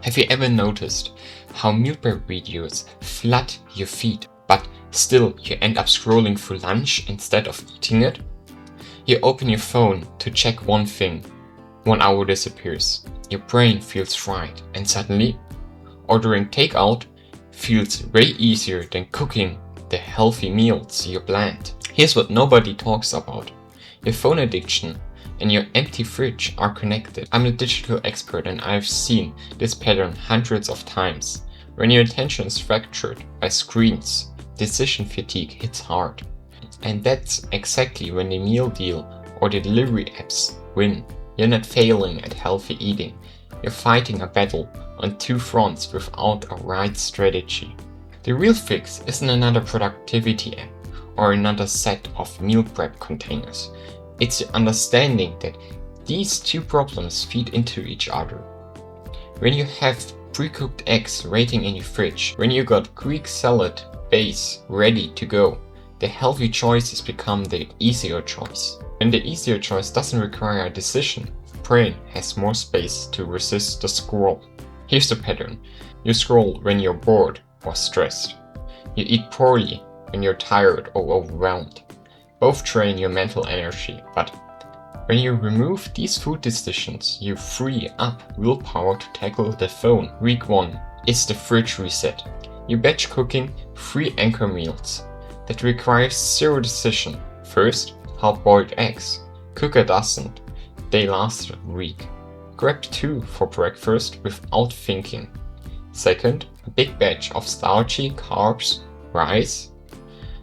Have you ever noticed how meal prep videos flood your feed, but still you end up scrolling through lunch instead of eating it? You open your phone to check one thing, 1 hour disappears, your brain feels right, and suddenly ordering takeout feels way easier than cooking the healthy meals you planned. Here's what nobody talks about. Your phone addiction and your empty fridge are connected. I'm a digital expert and I've seen this pattern hundreds of times. When your attention is fractured by screens, decision fatigue hits hard. And that's exactly when the meal deal or the delivery apps win. You're not failing at healthy eating. You're fighting a battle on two fronts without a right strategy. The real fix isn't another productivity app or another set of meal prep containers. It's the understanding that these two problems feed into each other. When you have pre-cooked eggs waiting in your fridge, when you got Greek salad base ready to go, the healthy choices become the easier choice. When the easier choice doesn't require a decision, the brain has more space to resist the scroll. Here's the pattern. You scroll when you're bored or stressed. You eat poorly when you're tired or overwhelmed. Both drain your mental energy, but when you remove these food decisions, you free up willpower to tackle the phone. Week 1 is the fridge reset. You batch cooking 3 anchor meals that requires 0 decision. First, hard-boiled eggs. Cook a dozen. They last a week. Grab 2 for breakfast without thinking. Second, a big batch of starchy carbs, rice,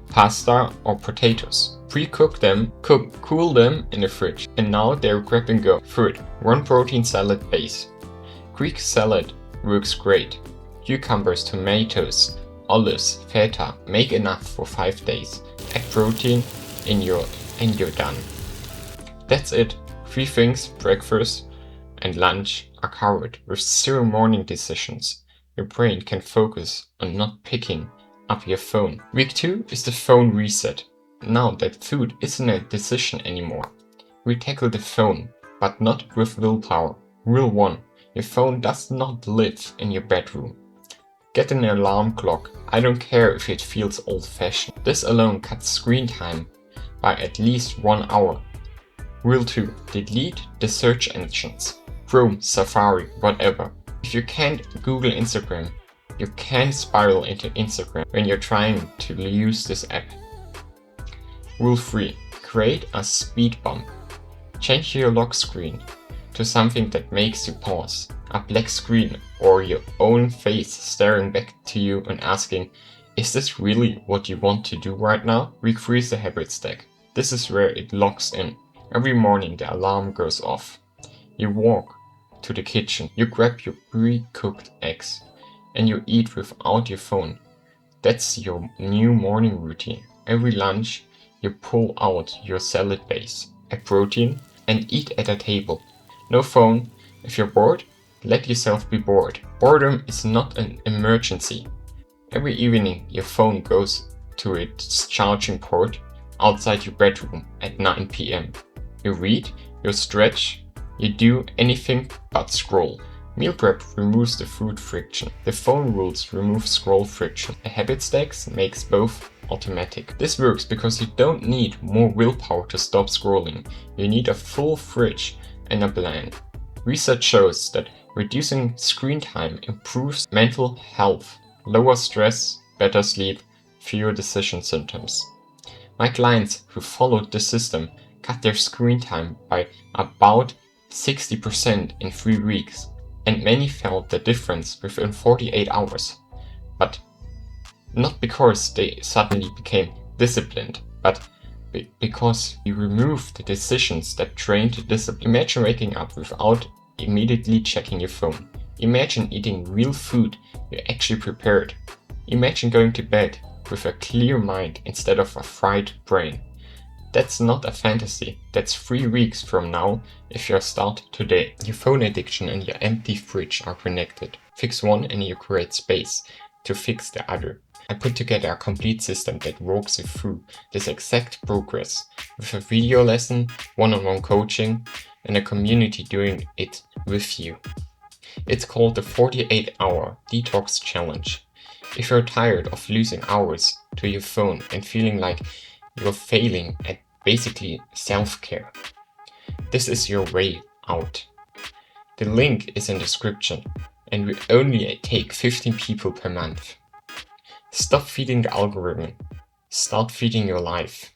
pasta or potatoes. Pre-cook them, cool them in the fridge, and now they're grab and go. Third, 1 protein salad base. Greek salad works great. Cucumbers, tomatoes, olives, feta, make enough for 5 days. Add protein and you're done. That's it. 3 things, breakfast and lunch, are covered with 0 morning decisions. Your brain can focus on not picking up your phone. Week 2 is the phone reset. Now that food isn't a decision anymore. We tackle the phone, but not with willpower. Rule 1. Your phone does not live in your bedroom. Get an alarm clock. I don't care if it feels old-fashioned. This alone cuts screen time by at least 1 hour. Rule 2. Delete the search engines. Chrome, Safari, whatever. If you can't Google Instagram, you can spiral into Instagram when you're trying to use this app. Rule 3. Create a speed bump. Change your lock screen to something that makes you pause. A black screen or your own face staring back to you and asking, is this really what you want to do right now? Week 3 is the habit stack. This is where it locks in. Every morning the alarm goes off. You walk to the kitchen, you grab your pre-cooked eggs, and you eat without your phone. That's your new morning routine. Every lunch, you pull out your salad base, add protein, and eat at a table. No phone. If you're bored, let yourself be bored. Boredom is not an emergency. Every evening, your phone goes to its charging port outside your bedroom at 9 p.m. You read, you stretch, you do anything but scroll. Meal prep removes the food friction. The phone rules remove scroll friction. A habit stacks makes both automatic. This works because you don't need more willpower to stop scrolling. You need a full fridge and a plan. Research shows that reducing screen time improves mental health, lower stress, better sleep, fewer decision symptoms. My clients who followed this system cut their screen time by about 60% in 3 weeks, and many felt the difference within 48 hours. But not because they suddenly became disciplined, but because you removed the decisions that drained the discipline. Imagine waking up without immediately checking your phone. Imagine eating real food you actually prepared. Imagine going to bed with a clear mind instead of a fried brain. That's not a fantasy. That's 3 weeks from now if you start today. Your phone addiction and your empty fridge are connected. Fix one and you create space to fix the other. I put together a complete system that walks you through this exact progress with a video lesson, one-on-one coaching, and a community doing it with you. It's called the 48-hour detox challenge. If you're tired of losing hours to your phone and feeling like you're failing at basically self-care, this is your way out. The link is in the description, and we only take 15 people per month. Stop feeding the algorithm. Start feeding your life.